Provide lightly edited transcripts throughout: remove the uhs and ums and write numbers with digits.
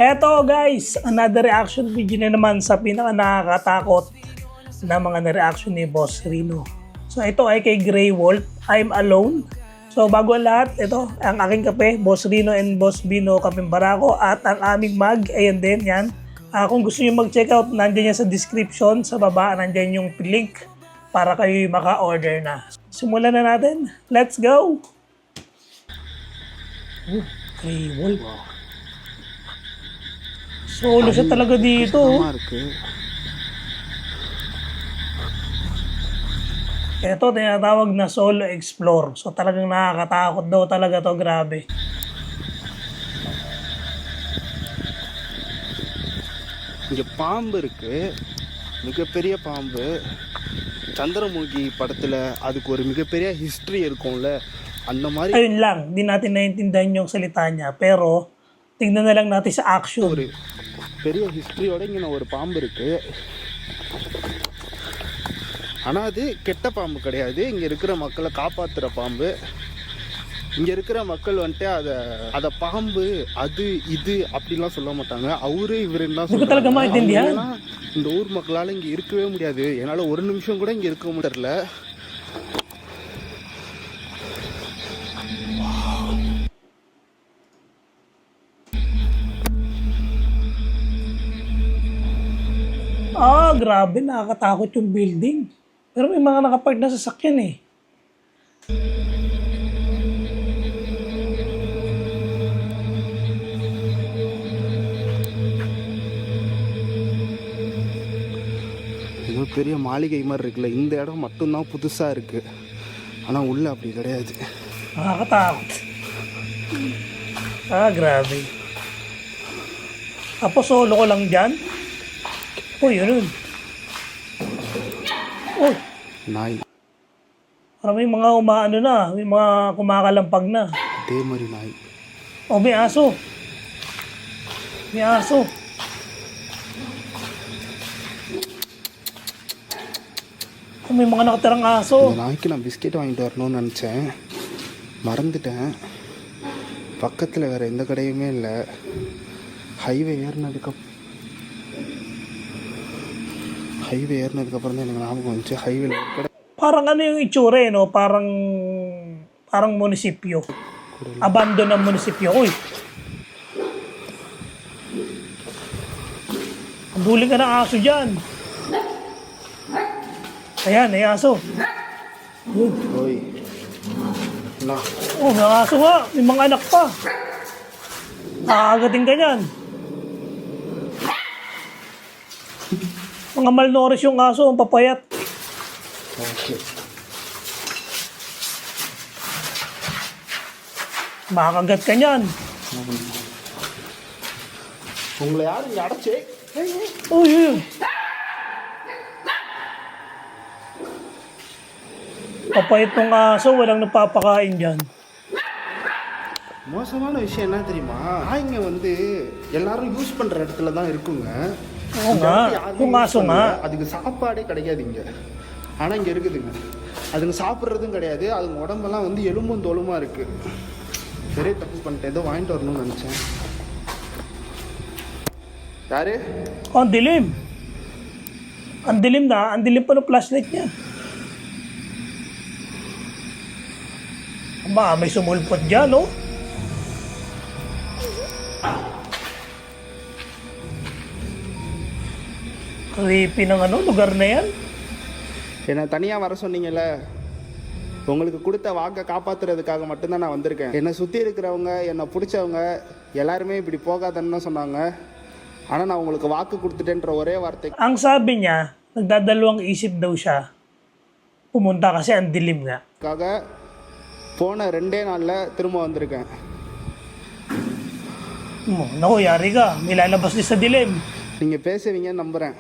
Eto guys, another reaction video na naman sa pinaka nakakatakot na mga na-reaction ni Boss Rino. So ito ay kay Grey Wolf, I'm Alone. So bago ang lahat, ito ang aking kape, Boss Rino and Boss Bino Kapeng Barako, at ang aming mug, ayan din yan. Kung gusto nyo mag-check out, nandiyan yan sa description, sa baba, nandiyan yung link para kayo maka-order na. Simulan na natin, let's go! Grey Wolf. Solo siya talaga dito. Ito tinatawag na solo explore. So talagang nakakatakot daw talaga to, grabe. இங்க பாம்பு இருக்கு, மிகப்பெரிய பாம்பு. சந்திரமுகி படத்துல அதுக்கு ஒரு மிகப்பெரிய ஹிஸ்டரி இருக்கும்ல, அந்த மாதிரி. Ayun lang, hindi natin naiintindihan yung salita niya, pero tingnan na lang natin sa action. ஒரு பெரிய ஹிஸ்டரியோட இங்க ஒரு பாம்பு இருக்கு. ஆனா அது கெட்ட பாம்பு கிடையாது, இங்க இருக்கிற மக்களை காப்பாத்துற பாம்பு. இங்க இருக்கிற மக்கள் வந்துட்டு அத பாம்பு அது இது அப்படிலாம் சொல்ல மாட்டாங்க, அவரு இவருன்னு தான் சொல்லுவாங்க. இந்த ஊர் மக்களால இங்க இருக்கவே முடியாது, என்னால ஒரு நிமிஷம் கூட இங்க இருக்க முடியல. Grabe, nakakatakot yung building. Pero may mga nakapark na sasakyan eh. இது பெரிய மாளிகை மாதிரி இருக்குல்ல, இந்த இடம் மட்டும்தான் புதுசா இருக்கு, ஆனா உள்ள அப்படி கிடையாது. Nakakatakot. Grabe. Tapos solo ko lang dyan. Uy, yun. Uy. நாய் Parang may mga umaano na, may mga kumakalampag na. அதே மாதிரி நாய். May aso. May aso. May mga nakatirang aso. இந்த நாய்க்கு நான் பிஸ்கெட் வாங்கிட்டு வரணும்னு நினச்சேன், மறந்துட்டேன். பக்கத்தில் வேற எந்த கடையுமே இல்லை. ஹைவே ஏறினதுக்கப்புறம் தான் எனக்கு ஞாபகம் வந்துச்சு, ஹைவேல ஒரு கடை. Parang ano yung itsura eh, no? Parang munisipyo. Abandon ng munisipyo. Uy. Huli ka ng aso dyan. Ayan, may aso. ஓய் na. May aso nga. May mga anak pa. Nakakagating ka yan. Mga malnourished yung aso, ang papayat. Okay. Makakagat ka niyan. உங்களை யாரும் இங்கே அடைச்சி Uy. Papayat ng aso, walang napapakain dyan. மோசமான விஷயம் என்ன தெரியுமா, நாய்ங்க வந்து எல்லாரும் யூஸ் பண்ற இடத்துல தான் இருக்குங்க. Oo nga, kung aso nga. அதுக்கு சாப்பாடே கிடைக்காது இங்க, ஆனா இங்க இருக்குதுங்க. அதுங்க சாப்பிட்றதும் கிடையாது, அதுங்க உடம்பெல்லாம் வந்து எலும்பும் தோலுமா இருக்கு. பெரிய தப்பு பண்ணிட்டேன், ஏதோ வாங்கிட்டு வரணும்னு நினைச்சேன். யாரு? Ang dilim. Ang dilim na, ang dilim pa ng flashlight niya. Aba, may sumulpot dyan, no? Creepy ng lugar na yan. என்னை தனியாக வர சொன்னீங்கல்ல, உங்களுக்கு கொடுத்த வாக்கை காப்பாற்றுறதுக்காக மட்டும்தான் நான் வந்திருக்கேன். என்னை சுற்றி இருக்கிறவங்க, என்னை பிடிச்சவங்க எல்லாருமே இப்படி போகாதன்னு தான் சொன்னாங்க. ஆனால் நான் உங்களுக்கு வாக்கு கொடுத்துட்டேன்ற ஒரே வார்த்தை. Ang sabi niya, nagdadalawang isip daw siya. Pumunta kasi ang dilim nga. காக போன 2 நாளில் திரும்ப வந்திருக்கேன். Naku, yari ka. May lalabas din sa dilim. நீங்கள் பேசுவீங்கன்னு நம்புகிறேன்.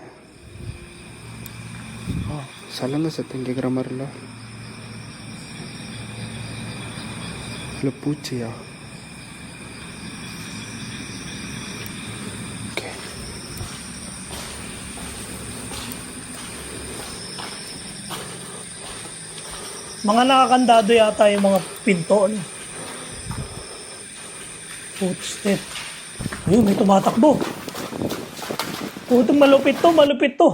சலங்க சத்தம் கேட்குற மாதிரி இல்லை பூச்சியா? Mga nakakandado yata yung mga pinto. Footstep. Ayun, may tumatakbo. Putong malupit to, malupit to.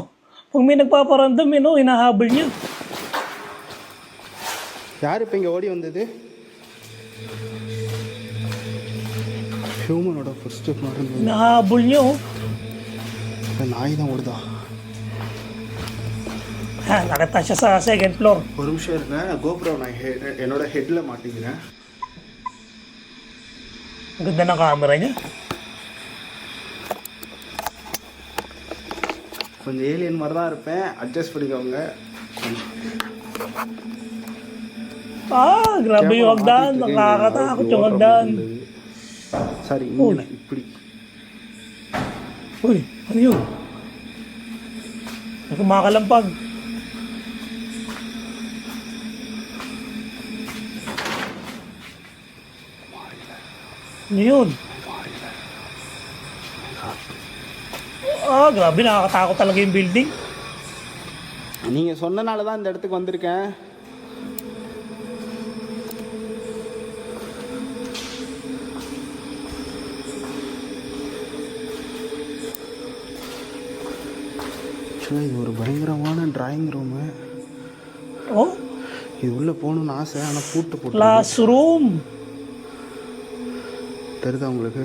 Pag may nagpaparamdam, hinahabol niya. யார் இப்போ இங்கே ஓடி வந்தது? ஹியூமனோட ஃபர்ஸ்ட் ஸ்டெப் மாதிரி Hinahabol niya, oh. நாய் தான் ஓடுதா? Ha, nakita siya sa second floor. ஒரு நிமிஷம் இருங்க, கோப்ரோ நான் என்னோட ஹெட்டில் மாட்டிக்கிறேன். Ang ganda ng camera niya. கொஞ்சம் ஏலியன் மாதிரி தான் இருப்பேன், அட்ஜஸ்ட் பண்ணிக்கோங்க. Grabe yung hagdan. Nakakatakot yung hagdan. Sorry, இங்கே இப்படி. Uy, ano yun? May kumakalampag. Ano yun? Grabe, nakakatakot talaga yung building. நீங்கள் சொன்னனால தான் இந்த இடத்துக்கு வந்திருக்கேன். இது ஒரு பயங்கரமான டிராயிங் ரூமு. Oh? இது உள்ளே போகணுன்னு ஆசை, ஆனால் பூட்டு போட்டு. Classroom. தெரியுதா உங்களுக்கு?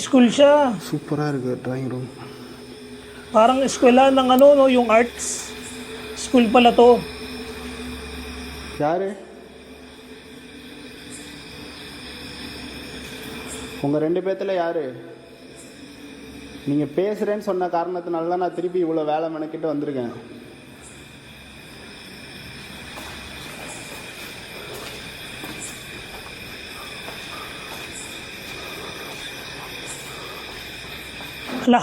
School siya. சூப்பராக இருக்குது drawing room. Parang eskwela ng yung arts. School pala to. யாரு? உங்கள் 2 பேர்த்தில் யாரு? நீங்கள் பேசுகிறேன்னு சொன்ன காரணத்தினால தான் நான் திருப்பி இவ்வளோ வேலை மெனக்கிட்டு வந்திருக்கேன்.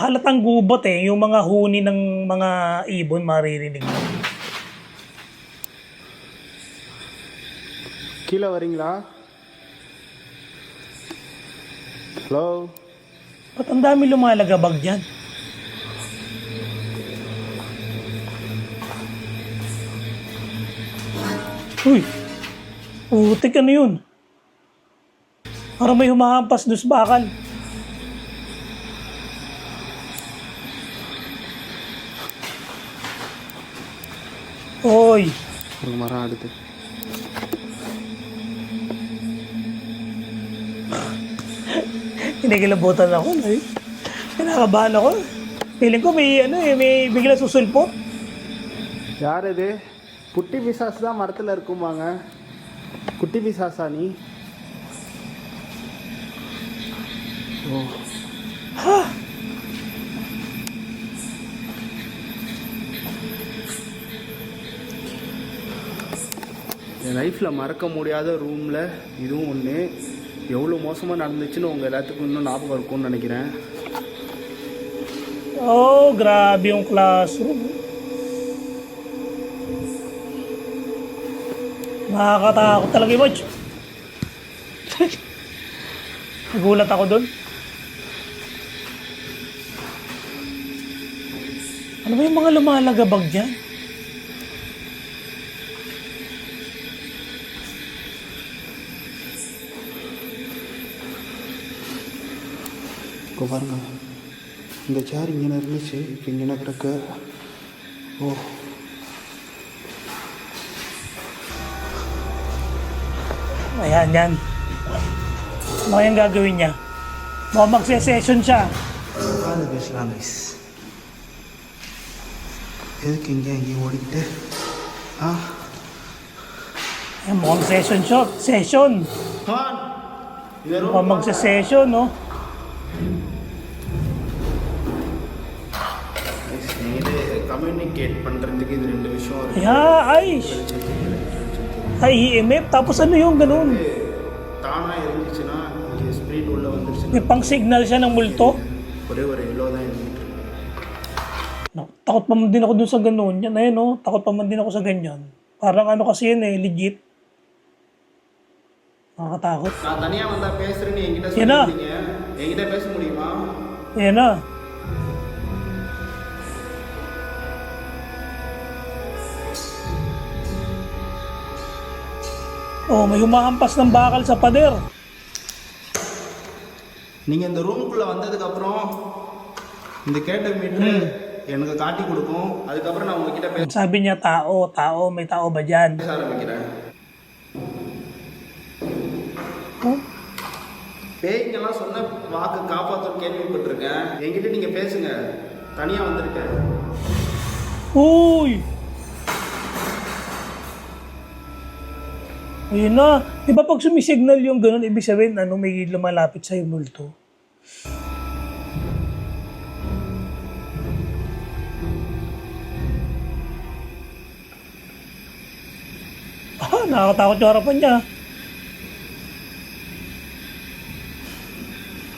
Halatang gubot yung mga huni ng mga ibon maririnig mo. கீழே வரீங்களா? Hello? Ba't ang dami lumalagabag dyan? Uy! Putik, ano yun? Parang may humahampas dos bakal. Oy! ஒரு மரம் அடுத்து. Kinikilabutan ako. Kinakabahan ako. Feeling ko may bigla susulpot. யார் இது? குட்டி பிசாசு தான் மரத்தில் இருக்குமாங்க. குட்டி பிசாசா நீ? ஓ. என் லைஃப்பில் மறக்க முடியாத ரூமில் இதுவும் ஒன்று. எவ்வளோ மோசமாக நடந்துச்சுன்னு உங்கள் எல்லாத்துக்கும் இன்னும் ஞாபகம் இருக்கும்னு நினைக்கிறேன். Grabe yung classroom. Nakakatakot talaga yung watch. Nagulat ako doon. Ano ba yung mga lumalagabag dyan? இப்போ பாருங்க, இந்த சேர் இங்கே இருந்துச்சு, இப்போ இங்கே கிடக்கு. ஓ, Ayan, yan. Ano kayang gagawin niya? Mukhang magse-session siya. அது பேசலாம் கைஸ். எதுக்கு இங்கேயும் ஓடிக்கிட்டு? Ayan, mukhang session siya. Session. Mukhang magse-session, no? Communicate பண்ணுறதுக்கு இது 2 விஷயம் இருக்கு. Ay, EMF. Tapos ano yung ganun? தானாக இருந்துச்சுன்னா இங்கே ஸ்பிரிட் உள்ளே வந்துருச்சு. May pang-signal siya ng multo. ஒரே ஒரு எல்லோ தான் இருந்துட்டு. Takot pa man din ako dun sa ganun. Yan, ayun, no? Takot pa man din ako sa ganyan. Parang ano kasi yun legit. Nakakatakot. நான் தனியாக வந்தால் பேசுகிறேன்னு என்கிட்ட ஏன்னா? சொல்லிருந்தீங்க. என்கிட்ட பேச முடியுமா? Yan na. May humahampas ng bakal sa pader. நீங்கள் இந்த ரூமுக்குள்ளே வந்ததுக்கப்புறம் இந்த கேட்ட மீட்ரு எனக்கு காட்டி கொடுக்கும். அதுக்கப்புறம் நான் உங்ககிட்ட பேச Sabi niya, tao, may tao ba dyan? ஆரம்பிக்கிறேன். Oh, பேய்ங்கெல்லாம் சொன்ன வாக்கு காப்பாற்றும் கேள்விப்பட்டிருக்கேன். என்கிட்ட நீங்கள் பேசுங்க, தனியாக வந்திருக்கேன். uy! Ayun na. Di ba pag sumisignal yung ganun, ibig sabihin, ano, may lumalapit sa'yo multo? Nakakatakot yung harapan niya.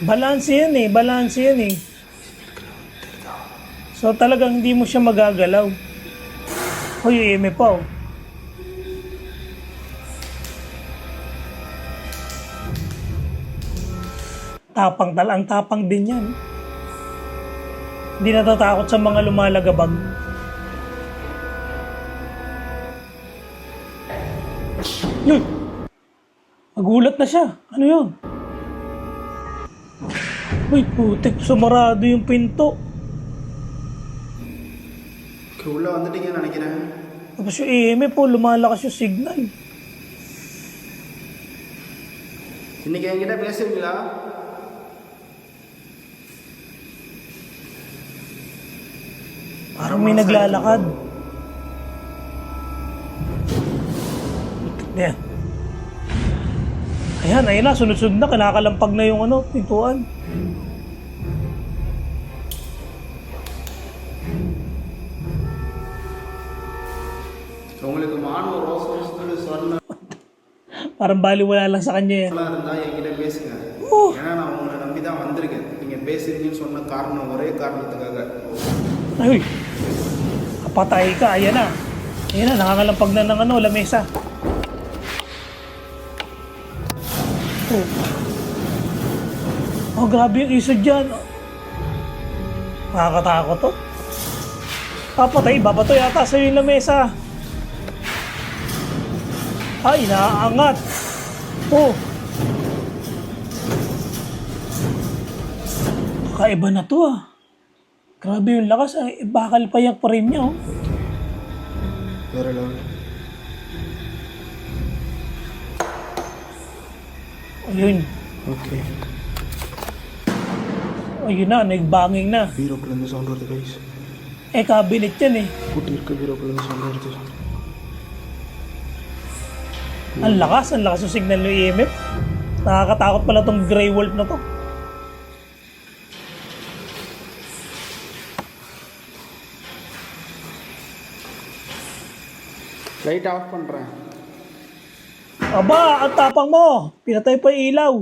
Balanse yan eh. So talagang hindi mo siya magagalaw. Hoy, eme pa oh. Ang tapang din yan. Hindi natatakot sa mga lumalagabag. Yun! Nagulat na siya. Ano yun? Uy, putik. Sumarado yung pinto. உள்ள வந்துட்டீங்கன்னு நினைக்கிறேன். Tapos yung EME po, lumalakas yung signal. இன்னைக்கு என்கிட்ட பேசுவீங்களா? Parang may naglalakad. Yan. Ayan na, sunod-sunod na, kinakalampag na yung pintuan. உங்களுக்கு மானோ ரோசம் சொன்ன Parang baliwala lang sa kanya yan. இருந்தா என்கிட்ட பேசுங்க. ஏன்னா நான் உங்களை நம்பி தான் வந்திருக்கேன். நீங்க பேசுறீங்கன்னு சொன்ன காரணம் ஒரே காரணத்துக்காக. Ay, kapatay ka, ayan na. Ayan na, nakakalampag na ng lamesa. Oh, grabe yung isa dyan. Nakakatakot to. Papatay, babato yata sa'yo yung lamesa. Ay, naaangat. Oh. Kakaiba na to ah. Grabe yung lakas. Ay, bakal pa yung frame niya oh. வேற level. Ayun. Okay. Ayun na, nagbanging na. பீரோக்குள்ள இருந்து சவுண்ட் வருது guys. Cabinet yan eh. பூட்டி இருக்க பீரோக்குள்ள இருந்து சவுண்ட் வருது. Ang lakas yung signal ng EMF. Nakakatakot pala tong Grey Wolf na to. Light off பண்றேன். Aba, ang tapang mo. Pinatay pa yung ilaw.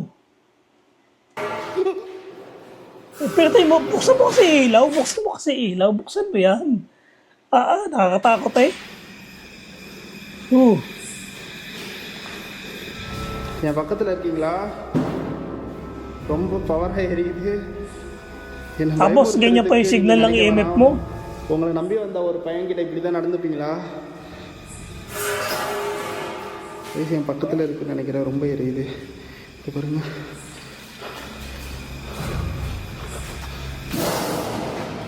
Pinatay mo. Buksan mo kasi ilaw. Buksan mo yan. Nakakatakot eh. என் பக்கத்தில் இருக்கீங்களா? ரொம்ப பவராக எரியுது. Tapos ganyan pa yung signal ng EMF mo. உங்களை நம்பி வந்த ஒரு பையன்கிட்ட இப்படி தான் நடந்துப்பீங்களா? என் பக்கத்தில் இருக்குன்னு நினைக்கிறேன். ரொம்ப எரியுது. இது பாருங்க.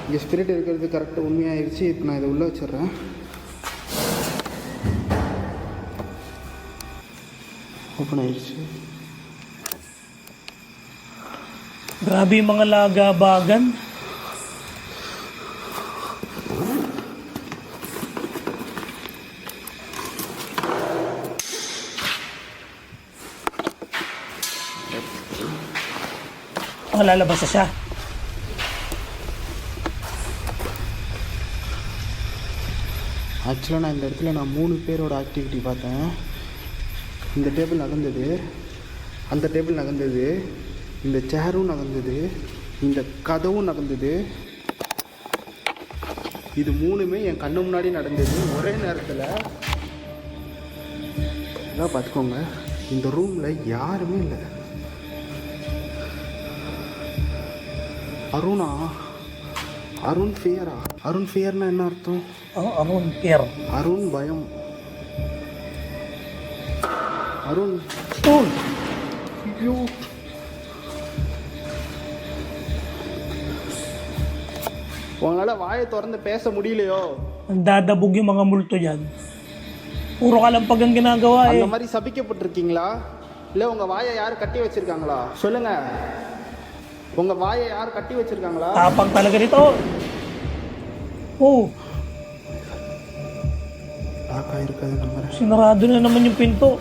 இங்கே ஸ்பிரிட் இருக்கிறது கரெக்டாக உண்மையாகிடுச்சு. இப்போ நான் இதை உள்ளே வச்சிடுறேன். ஓப்பன் ஆயிடுச்சு. Grabe yung mga lagabagan. Lalabas na siya. ஆக்சுவலாக நான் இந்த இடத்துல 3 பேரோட ஆக்டிவிட்டி பார்த்தேன். இந்த டேபிள் நகர்ந்தது, அந்த டேபிள் நகர்ந்தது, இந்த சேரும் நகர்ந்தது, இந்த கதவும் நகர்ந்தது. இது 3மே என் கண்ணு முன்னாடி நடந்தது ஒரே நேரத்தில். எல்லாம் பார்த்துக்கோங்க, இந்த ரூமில் யாருமே இல்லை. அருணா? அருண் ஃபியரா? அருண் ஃபியர்னா என்ன அர்த்தம்? Aron, Pier. அருண் பயம். அருண். ஐயோ, உங்களால வாயை திறந்து பேச முடியலையோ? Nandadabog yung mga multo dyan. Puro kalampag ang ginagawa eh. அந்த மாதிரி சபிக்கப்பட்டிருக்கீங்களா? இல்ல உங்க வாயை யார் கட்டி வச்சிருக்காங்களா? சொல்லுங்க. உங்க வாயை யார் கட்டி வச்சிருக்காங்களா? Tapang talaga nito. Oh, lock ஆயிருக்காது நம்புறேன். sinarado na naman yung pinto.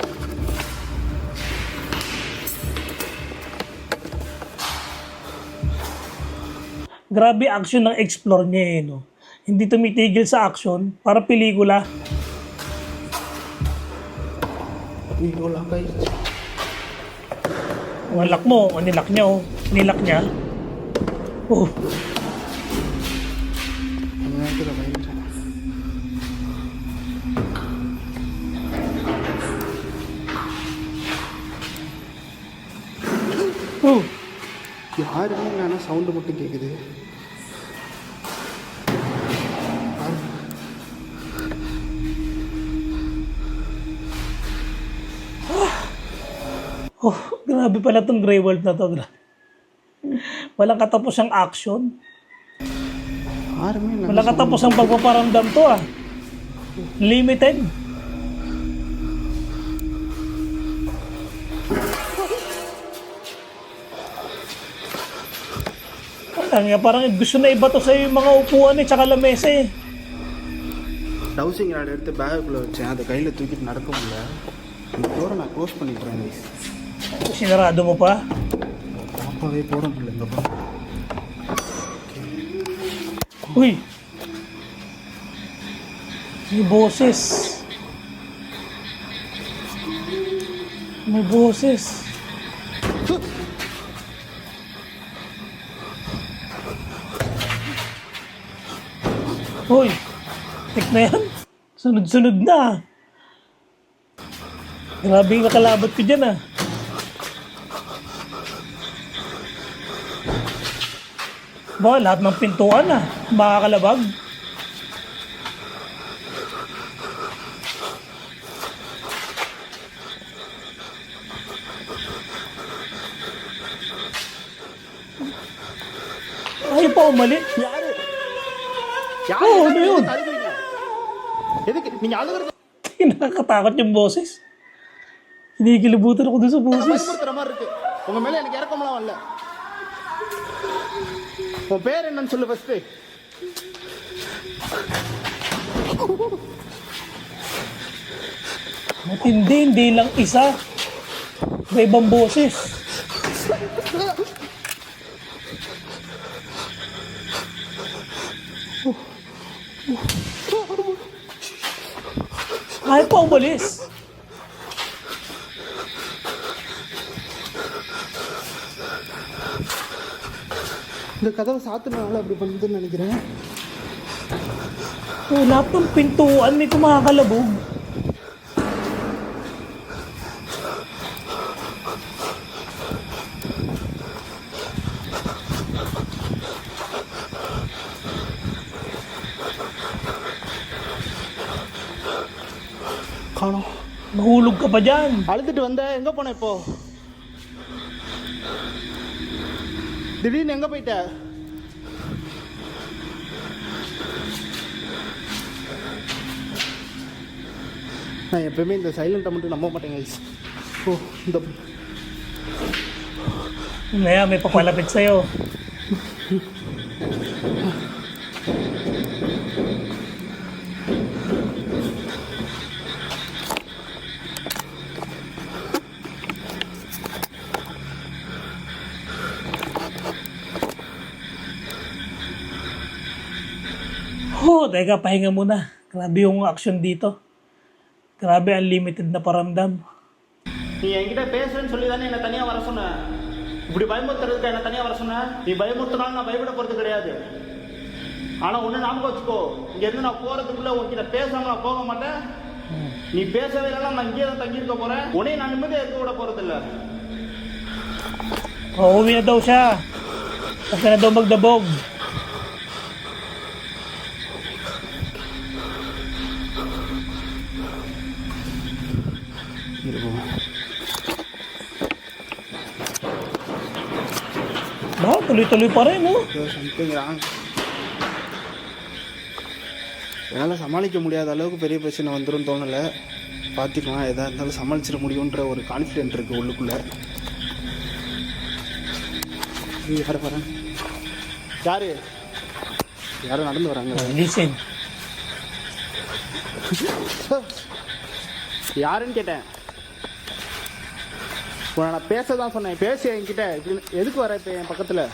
Grabe action ng explore niya eh, no? Hindi tumitigil sa action, para pelikula. Uy, wala kayo. Walak mo, nilak niya oh. Nilak niya. Oh, Ano nga ito na kayo dyan? oh. யாருமே ஆனால் சவுண்டு மட்டும் கேட்குது. Oh, grabe pala tong Grey World na to. Walang katapos ang action. யாருமே இல்லை. Walang katapos ang pagpaparamdam to ah. Limited. Parang gusto na ibato sa'yo yung mga upuan eh, tsaka lamesa eh. Dowsing rod எடுத்து பேகுக்குள்ளே வச்சேன், அதை கையில் தூக்கிட்டு நடக்க முடியல. இந்த டோரை நான் க்ளோஸ் பண்ணிக்கிறேன். Sinarado mo pa? பாப்பாவே போட முடியல இந்த பக்கம். Uy! May boses. May boses. Uy! Tik na yan. Sunod-sunod na. Grabe yung nakalabat ko dyan ah. Ba, lahat ng pintuan ah. Makakalabag. Ayaw pa umalit. யாரு? Oo, ano yun? அழுகுறீங்க? எதுக்கு நீங்க அழுகுறது? Nakakatakot yung boses. Hinikilabutan ako dun sa boses. பயமுறுத்துற மாதிரி இருக்கு. உங்க மேல எனக்கு இறக்கமெல்லாம் வரல. உன் பேர் என்னன்னு சொல்லு first. Matindi, hindi lang isa. May ibang boses. Ayaw pa umalis. இந்த கதவை சாத்துனால அப்படி பண்ணுதுன்னு நினைக்கிறேன். Oh, lahat ng pintuan may kumakalabog. காணோம். Mahulog ka pa dyan. அழுதுட்டு வந்த எங்க போன இப்போ? திடீர்னு எங்க போயிட்ட? நான் எப்பவுமே இந்த சைலண்ட்டை மட்டும் நம்ப மாட்டேன் guys. ஓ இந்த Ngayon, may papalapit sa'yo. Oh, teka, pahinga muna. Grabe yung action dito. Grabe, unlimited na paramdam. நீ என்கிட்ட பேசுறேன்னு சொல்லி தானே என்ன தனியா வர சொன்ன. இப்படி பயமுறுத்துறதுக்கு என்ன தனியா வர சொன்ன. நீ பயமுறுத்தினாலும் நான் பயப்பட போறது கிடையாது. ஆனா ஒண்ணு ஞாபகம் வச்சுக்கோ, இங்க இருந்து நான் போறதுக்குள்ள உன்கிட்ட பேசாம நான் போக மாட்டேன். நீ பேசவே இல்லைன்னா நான் இங்கேயே தான் தங்கி இருக்க போறேன். உன்னையும் நான் நிம்மதியா இருக்க விட போறது இல்ல. Uuwi na daw siya. Kasi na daw magdabog. Ba, tuloy-tuloy pa rin, no? Something wrong. என்னால் சமாளிக்க முடியாத அளவுக்கு பெரிய பிரச்சனை வந்துடும் தோணலை. பார்த்துக்கலாம், எதாக இருந்தாலும் சமாளிச்சிட முடியுன்ற ஒரு கான்ஃபிடென்ட் இருக்குது உள்ளுக்குள்ளே. யார் வரேன்? யாரும் நடந்து வராங்க. லிசன், யாருன்னு கேட்டேன். நான் பேச தான் சொன்னேன். பேச என்கிட்ட எதுக்கு வர இப்போ என் பக்கத்தில்?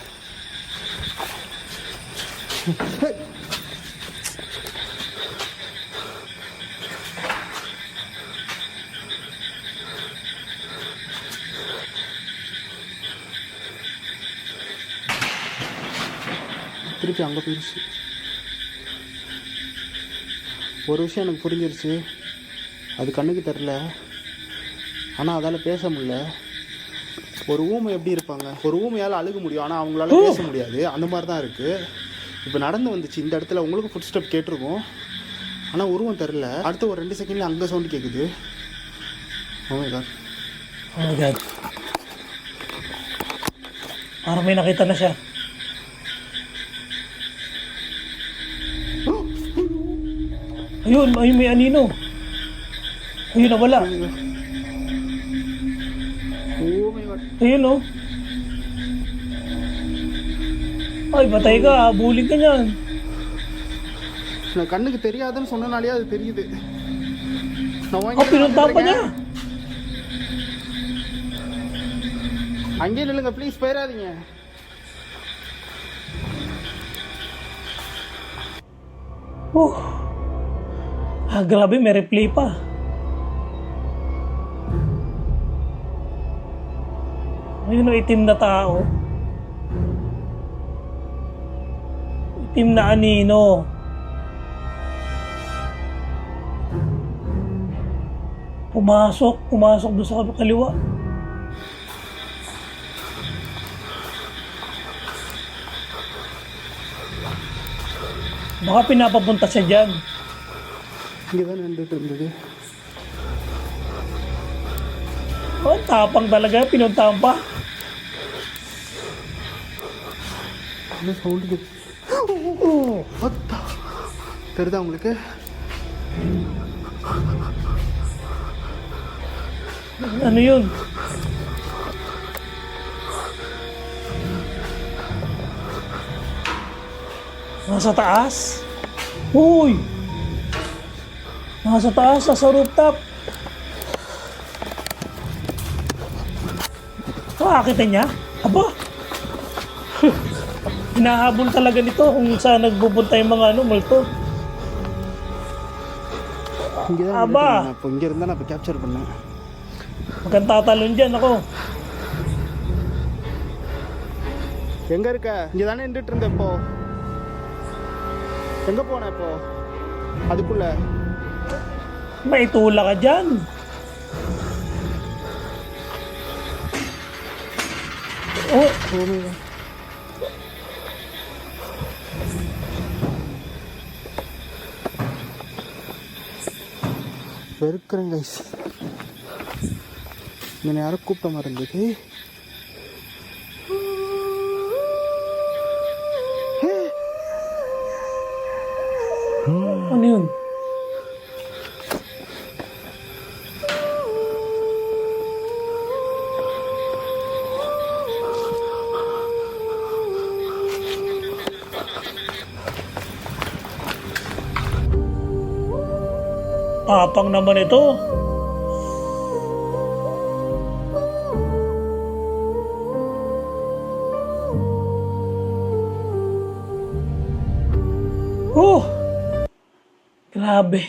திருப்பி அங்கே போயிடுச்சு. ஒரு விஷயம் எனக்கு புரிஞ்சிருச்சு, அது கண்ணுக்கு தெரில, ஆனால் அதால் பேச முடியல. ஒரு ஊமை எப்படி இருப்பாங்க? ஒரு ஊமையால் அழுக முடியும், ஆனால் அவங்களால பேச முடியாது. அந்த மாதிரி தான் இருக்குது. இப்போ நடந்து வந்துச்சு இந்த இடத்துல. உங்களுக்கு ஃபுட் ஸ்டெப் கேட்டிருக்கும், ஆனால் உருவம் தெரில. அடுத்து ஒரு 2 செகண்ட்ல அங்கே சவுண்டு கேட்குது. Oh my God. oh my God. Parang may nakita na siya. Ayun, ayun may anino. Ayun, nawala. Oh my God. Ayun, oh. Ay, patay ka. Habulin ka niyan. நான் கண்ணுக்கு தெரியாதுன்னு சொன்னனாலே அது தெரியுது. Pinuntahan pa niya. அங்கேயே நில்லுங்க ப்ளீஸ், போயிடாதீங்க. Grabe, may replay pa. Ayun, oh, itim na tao. Itim na anino. Pumasok doon sa kaliwa. Baka pinapapunta siya dyan. இங்கே தான் நின்றுட்டு இருந்தது. Oh, tapang talaga, pinuntahan pa. என்ன சவுண்டு தெரியுதா உங்களுக்கு? Ano yun? Nasa taas? Uy! Nasa taas, nasa rooftop. Akitin niya? Aba! Hinahabol talaga nito kung saan nagpupunta yung mga multo. இங்கே தான் Aba! இப்போ இங்கே இருந்தால் நான் இப்போ கேப்சர் பண்ணேன். Magkang tatalon dyan ako. எங்கே இருக்க? இங்கே தானே நின்றுட்டு இருந்த. இப்போ எங்கே போன? இப்போ அதுக்குள்ள May tula ka dyan. Oh, வெறுக்கிறேன் கைஸ். என்னை யாரும் கூப்பிட்ட மாதிரி இருந்தது. ano yun? Tapang naman ito. Grabe.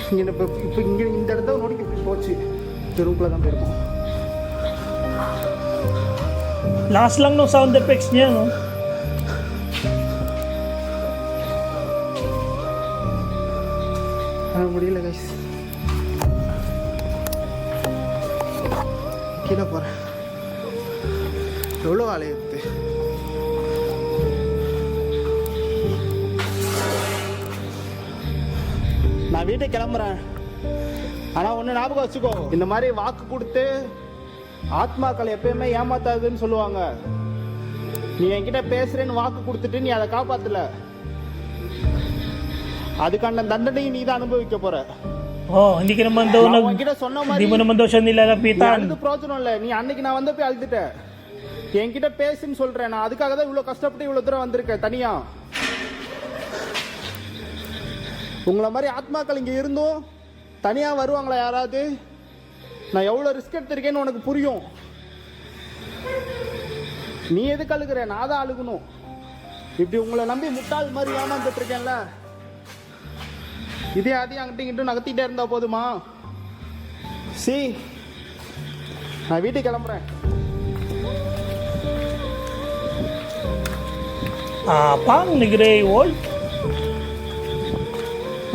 இங்கே இப்போ இங்கே இந்த இடத்த நோடிக்கு இப்படி போச்சு. தெருவுக்குள்ள தான் போயிருக்கோம். Lakas lang ng sound effects niya, no? முடியல கைஸ். கீழே போகிறேன். எவ்வளோ ஆலயத்து. நான் வீட்டுக்கு கிளம்புறேன். ஆனா ஒண்ணு ஞாபகம் வச்சுக்கோ, இந்த மாதிரி வாக்கு கொடுத்து ஆத்மாக்கள் எப்பயுமே ஏமாத்தாதுன்னு சொல்லுவாங்க. நீ என்கிட்ட பேசுறேன்னு வாக்கு கொடுத்துட்டு நீ அதை காப்பாத்தல, அதுக்கான தண்டனையும் நீ தான் அனுபவிக்க போற. Hindi ka naman daw நான் உன்கிட்ட சொன்ன hindi மாதிரி mo naman daw siya நீ nilalapitan. அழுது பிரோஜனம் இல்ல. நீ அன்னைக்கு நான் வந்தப்ப அழுதுட்ட, என்கிட்ட பேசுன்னு சொல்றேன். நான் அதுக்காக தான் இவ்வளவு கஷ்டப்பட்டு இவ்வளவு தூரம் வந்திருக்கேன் தனியா. உங்களை மாதிரி ஆத்மாக்கள் இங்க இருந்தும் தனியா வருவாங்களா யாராவது? நான் எவ்வளவு ரிஸ்க் எடுத்திருக்கேன்னு உனக்கு புரியும். நீ எதுக்கு அழுகுற? நான் தான் அழுகணும். இப்படி உங்களை நம்பி முட்டாள் மாதிரி ஏமாந்துட்டு இருக்கேன்ல, இதே அதையும் அங்கிட்ட இங்கிட்டும் நகர்த்திட்டே இருந்தா போதுமா? நான் வீட்டுக்கு கிளம்புறேன். Pang ni Grey Wolf.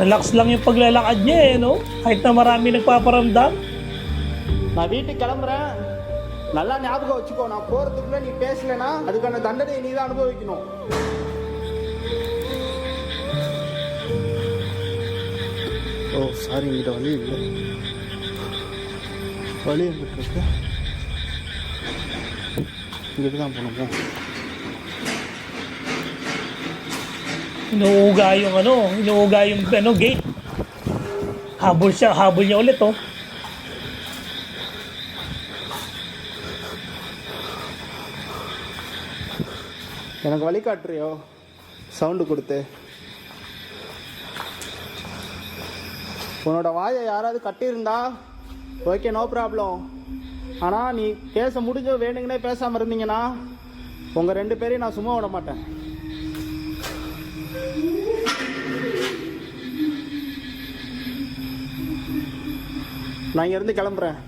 Relax lang yung paglalakad niya eh, no? Kahit na marami nagpaparamdam. நான் வீட்டுக்கு கிளம்புறேன். நல்லா ஞாபகம் வச்சுக்கோ, நான் போறதுக்குள்ள நீ பேசலனா அதுக்கான தண்டனை நீ தான் அனுபவிக்கணும். ஓ சாரி, இங்கிட்ட வழி இல்லை. வழி எங்கிட்ட இருக்கு? இங்கிட்டு தான் போகணுமோ? Inuuga yung gate. Habol niya ulit, oh. எனக்கு வழி காட்டுறியோ சவுண்டு கொடுத்து? உன்னோட வாயை யாராவது கட்டியிருந்தா ஓகே, நோ ப்ராப்ளம். ஆனால் நீ பேச முடிஞ்ச வேணுங்கன்னே பேசாமல் இருந்தீங்கன்னா உங்கள் 2 பேரையும் நான் சும்மா விட மாட்டேன். நான் இங்கேருந்து கிளம்புறேன்.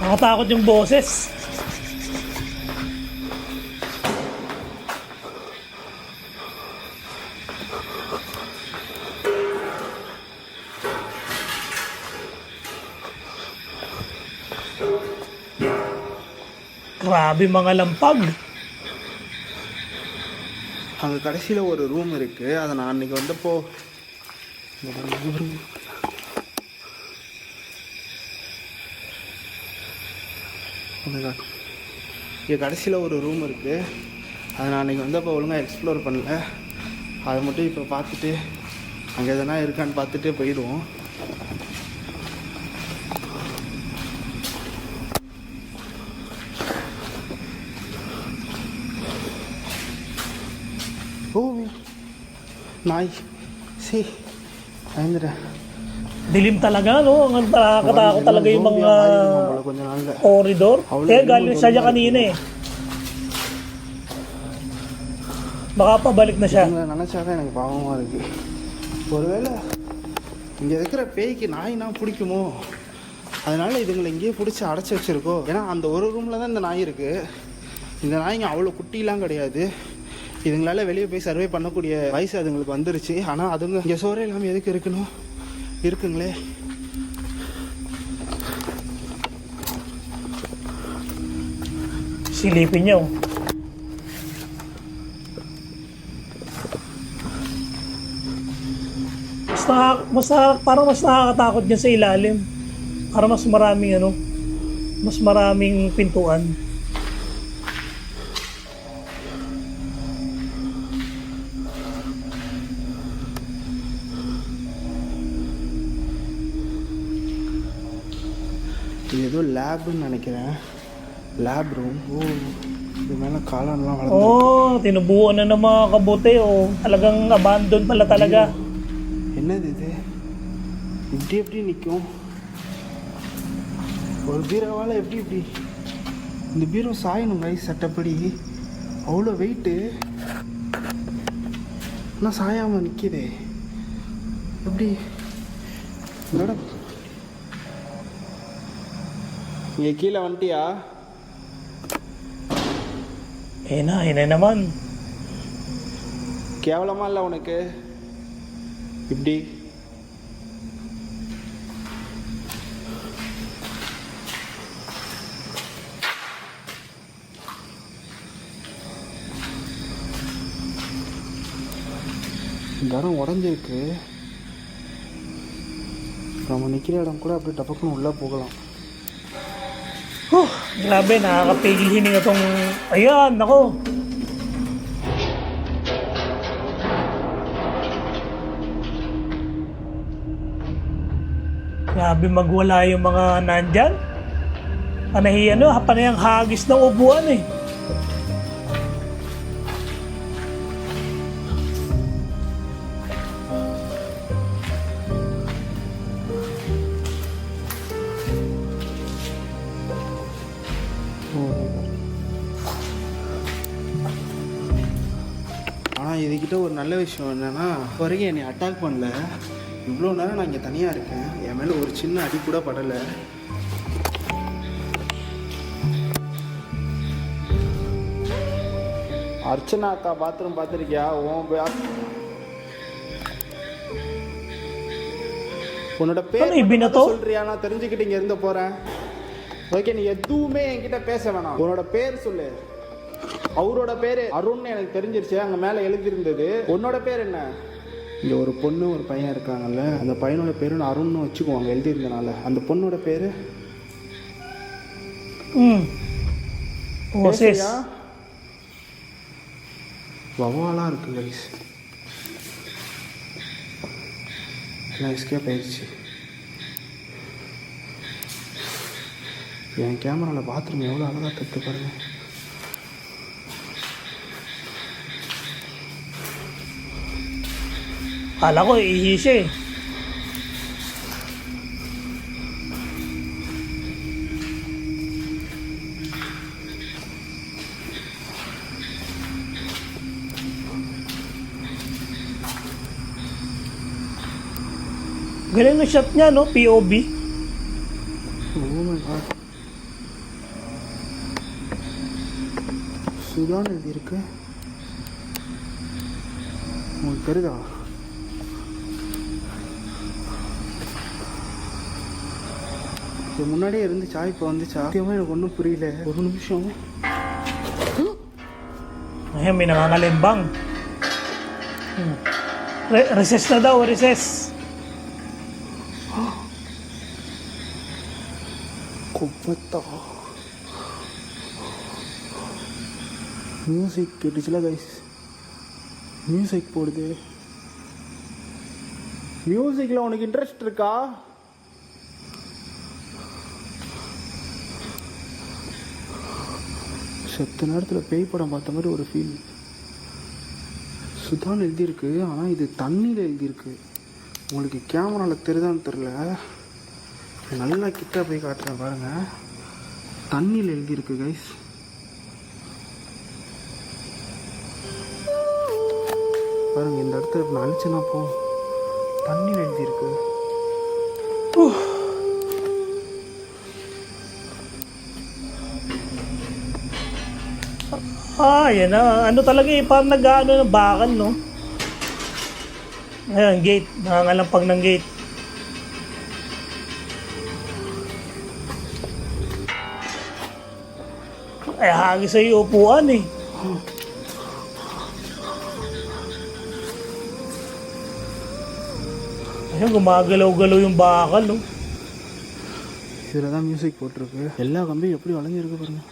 Nakatakot yung boses. Grabe mga lampag. அங்கே கடைசியில் ஒரு ரூம் இருக்குது. அதை நான் அன்றைக்கி வந்தப்போ இங்கே கடைசியில் ஒரு ரூம் இருக்குது. அதை நான் அன்றைக்கி வந்தப்போ ஒழுங்காக எக்ஸ்ப்ளோர் பண்ணல. அதை மட்டும் இப்போ பார்த்துட்டு அங்கே எதனா இருக்கான்னு பார்த்துட்டு போயிடுவோம். ஓ நாய், ayun. Dilim talaga, no? Ang nakakatakot talaga yung mga corridor. Kaya galing siya kanina eh. Baka pabalik na siya. நினச்சாதான் எனக்கு பாவமாக இருக்கு. ஒருவேளை இங்கே இருக்கிற பேய்க்கு நாய்னா பிடிக்குமோ, அதனால இதுங்களை இங்கேயே பிடிச்சி அடைச்சி வச்சிருக்கோ. ஏன்னா அந்த ஒரு ரூமில் தான் இந்த நாய் இருக்குது. இந்த நாய்ங்க அவ்வளோ குட்டிலாம் கிடையாது. இதுங்களால வெளியே போய் சர்வே பண்ணக்கூடிய வயசு அதுங்களுக்கு வந்துருச்சு. ஆனால் அதுங்க இங்கே சோறே இல்லாமல் எதுக்கு இருக்கணும்? இருக்குங்களே. Silipin niyo. Parang mas nakakatakot niya sa ilalim. Parang mas maraming pintuan. இது ஏதோ லேப்னு நினைக்கிறேன். Lab room. ஓ, இது மேலே காளான்லாம் வளர்ந்து. Oh, tinubuan na ng mga kabote. Oh, talagang abandon pala talaga. என்னது இது? இப்படி எப்படி நிற்கும்? ஒரு பீரோவால் எப்படி இப்படி? இந்த பீரோ சாயணும் கைஸ் சட்டப்படி. அவ்வளோ வெயிட்டு, ஆனால் சாயாமல் நிற்கிதே எப்படி? இதோட இங்கே கீழே வந்துட்டியா? Hina naman. கேவலமாக இல்லை உனக்கு இப்படி? இந்த இடம் உடஞ்சிருக்கு. நம்ம நிற்கிற இடம் கூட அப்படியே டபக்குன்னு உள்ளே போகலாம். Grabe, nakakapigil hininga tong... Ayan, nako. Grabe magwala yung mga nandyan. Panay ang hagis ng upuan eh. ஆனால் இதுக்கிட்ட ஒரு நல்ல விஷயம் என்னென்னா, வரைக்கும் என்னை அட்டாக் பண்ணல. இவ்வளோ நேரம் நான் இங்கே தனியாக இருக்கேன், என் மேலே ஒரு சின்ன அடி கூட படலை. அர்ச்சனா அக்கா பாத்ரூம் பார்த்துருக்கியா? உன்னோட பேர் சொல்றியா? நான் தெரிஞ்சுக்கிட்டு இங்க இருந்து போறேன். ஓகே, நீ எதுவுமே என்கிட்ட பேச வேணாம். உன்னோட பேர் சொல்லு. அவரோட பேரு அருண் எனக்கு தெரிஞ்சிருச்சு, அங்க மேல எழுதி இருந்தது. உன்னோட பேர் என்ன? இங்க ஒரு பொண்ணு ஒரு பையன் இருக்காங்கல்ல, அந்த பையனோட பேரு அருண்னு வச்சுக்குவாங்க எழுதி இருந்தனால. அந்த பொண்ணோட பேரு வவாலா இருக்கு கைஸ். எல்லாம் எஸ்கேப் ஆயிடுச்சு. என் கேமராவில் பாத்ரூம் எவ்வளோ அழகாக தட்டு பாருங்க. Kala ko ihi siya eh. Galing na shot niya, no? POV. Oh my god. Sudhan எழுதியிருக்கு. உங்களுக்கு தெரியுதா? இது முன்னாடியே இருந்துச்சா இப்போ வந்துச்சா? சத்தியமாக எனக்கு ஒன்றும் புரியல. ஒரு நிமிஷம். Ayan, may nangangalimbang. Recess na daw, recess. குப்பத்தா மியூசிக் கேட்டுச்சுல கைஸ். மியூசிக் போடுது. மியூசிக்கில் உனக்கு இன்ட்ரெஸ்ட் இருக்கா? செத்த நேரத்தில் பேய் படம் பார்த்த மாதிரி ஒரு ஃபீல். சுதான் எழுதியிருக்கு, ஆனால் இது தண்ணியில் எழுதியிருக்கு. உங்களுக்கு கேமராவில் தெரியுதான்னு தெரில, நல்லா கிட்ட போய் காட்டுறேன் பாருங்க. தண்ணியில் எழுதியிருக்கு கைஸ். பாருங்க, இந்த இடத்துல நான் அழிச்சுனா போ, தண்ணியில் எழுதியிருக்கு. Yan na. Ano talaga eh, parang nag-ano ng bakal, no? Ayan, gate. Nakangalampag ng gate. Ay, hagis sa iyo upuan eh. Ayan, gumagalaw-galaw yung bakal, no? இதில் தான் மியூசிக் போட்டிருக்கு. எல்லா கம்பியும் எப்படி வளைஞ்சிருக்கு பாருங்க.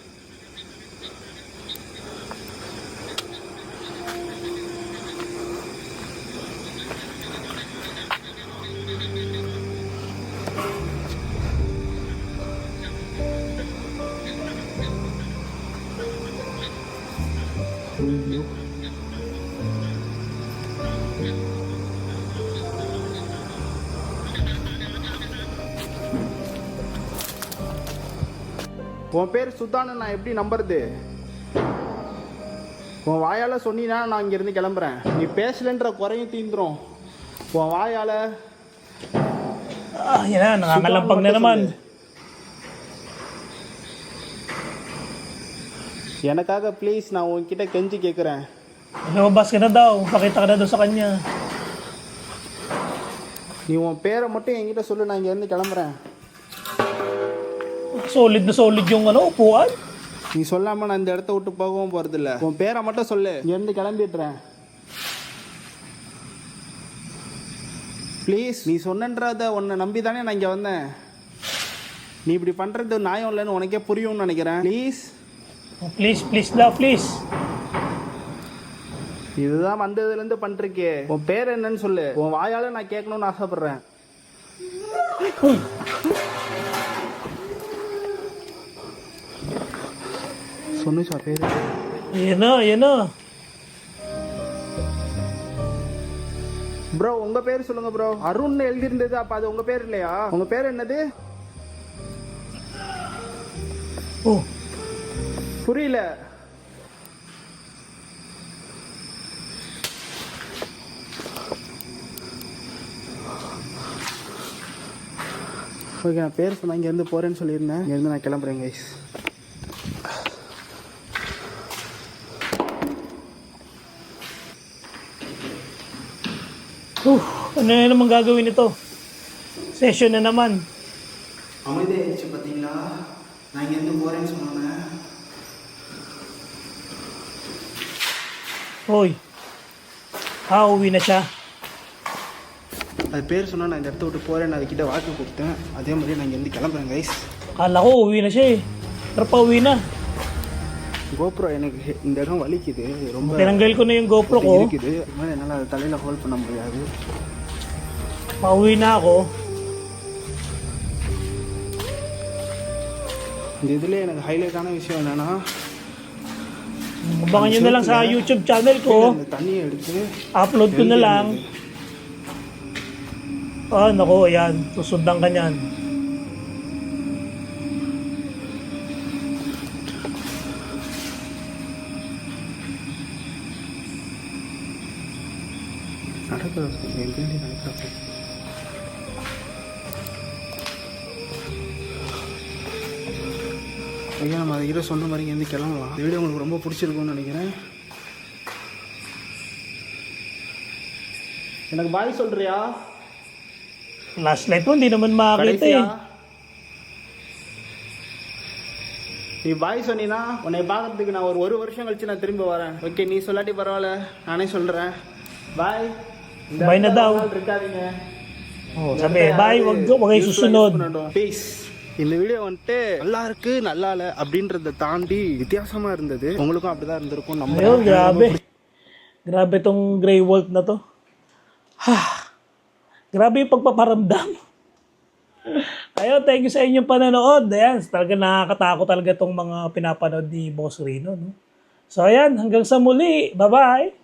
ஐயோ, உன் பேர் சுத்தான்னு நான் எப்படி நம்புறது? உன் வாயால் சொன்னீன்னா நான் இங்கேருந்து கிளம்புறேன். நீ பேசலன்ற குறையும் தீந்துரும். உன் வாயால் Yan na, nakangalampag na naman. எனக்காக ப்ளீஸ், நான் உன்கிட்ட கெஞ்சி கேட்குறேன். Lumabas ka na daw. Pakita ka na daw sa kanya. நீ உன் பேரை மட்டும் என்கிட்ட சொல்லு, நான் இங்கேருந்து கிளம்புறேன். Solid na solid yung ano, upuan. நீ சொல்லாமல் நான் இந்த இடத்த விட்டு போகவும் போகிறதில்ல. உன் பேரை மட்டும் சொல்லு, இங்கேருந்து கிளம்பிடுறேன். ப்ளீஸ், நீ சொன்னன்றத உன்னை நம்பி தானே நான் இங்கே வந்தேன். நீ இப்படி பண்ணுறது நியாயம் இல்லைன்னு உனக்கே புரியும்னு நினைக்கிறேன். Please please. இதுதான் வந்ததுலேருந்து பண்ணிருக்கே. உன் பேர் என்னன்னு சொல்லு. உன் வாயால் நான் கேட்கணும்னு ஆசைப்பட்றேன். சொன்னுச்சா பேர்? ஏனோ ப்ரோ உங்க பேர் சொல்லுங்க ப்ரோ. அருண் எழுதியிருந்தது, அப்ப அது உங்க பேர் இல்லையா? உங்க பேர் என்னது? ஓ புரியல. ஓகே, நான் பேர் சொன்னா இங்கேருந்து போறேன்னு சொல்லியிருந்தேன். இங்கேருந்து நான் கிளம்புறேன் guys. ano na naman gagawin ito? Session na naman. அமைதியாகிடுச்சு பார்த்தீங்களா? நான் இங்கேருந்து போறேன்னு சொன்னேன். Hoy. Uwi na siya. அது பேர் சொன்னால் நான் இந்த இடத்த விட்டு போகிறேன்னு அதுக்கிட்ட வாக்கு கொடுத்தேன். அதே மாதிரி நான் இங்கேருந்து கிளம்புறேன் guys. Akala ko uwi na siya eh. Pero pa uwi na. GoPro எனக்கு இந்த இடம் வலிக்குது ரொம்ப. Tinanggal ko na yung GoPro ko. இருக்குது. இது மாதிரி என்னால் அதை தலையில் ஹோல்ட் பண்ண முடியாது. Pauwi na ako. இந்த இதில் எனக்கு ஹைலைட்டான விஷயம் என்னன்னா, Abangan nyo na lang sa YouTube channel ko. இந்த தண்ணியை எடுத்து Upload ko na lang. Nako, ayan. Susundan ka niyan. ஐயா, நம்ம அதை சொன்ன மாதிரி இங்கேருந்து கிளம்பலாம். இந்த வீடியோ உங்களுக்கு ரொம்ப பிடிச்சிருக்கும்னு நினைக்கிறேன். எனக்கு பாய் சொல்றியா? Flashlight mo, hindi naman makakita eh. நீ பாய் சொன்னீன்னா உன்னை பார்க்கறதுக்கு நான் ஒரு வருஷம் கழிச்சு நான் திரும்ப வரேன். ஓகே, நீ சொல்லாட்டி பரவாயில்ல, நானே சொல்கிறேன். பாய். Bye na daw. இருக்காதீங்க. Sabi, bye, wag kayo susunod. Peace. இந்த வீடியோ வந்துட்டு நல்லா இருக்கு நல்லா இல்லை அப்படின்றத தாண்டி வித்தியாசமா இருந்தது. உங்களுக்கும் அப்படிதான் இருந்திருக்கும் நம்ம. Ayun, grabe tong Grey Wolf na to. Grabe yung pagpaparamdam. Ayun, thank you sa inyong panonood. Ayan, talaga nakakatakot talaga tong mga pinapanood ni Boss Rino, no? So ayan, hanggang sa muli. Bye-bye!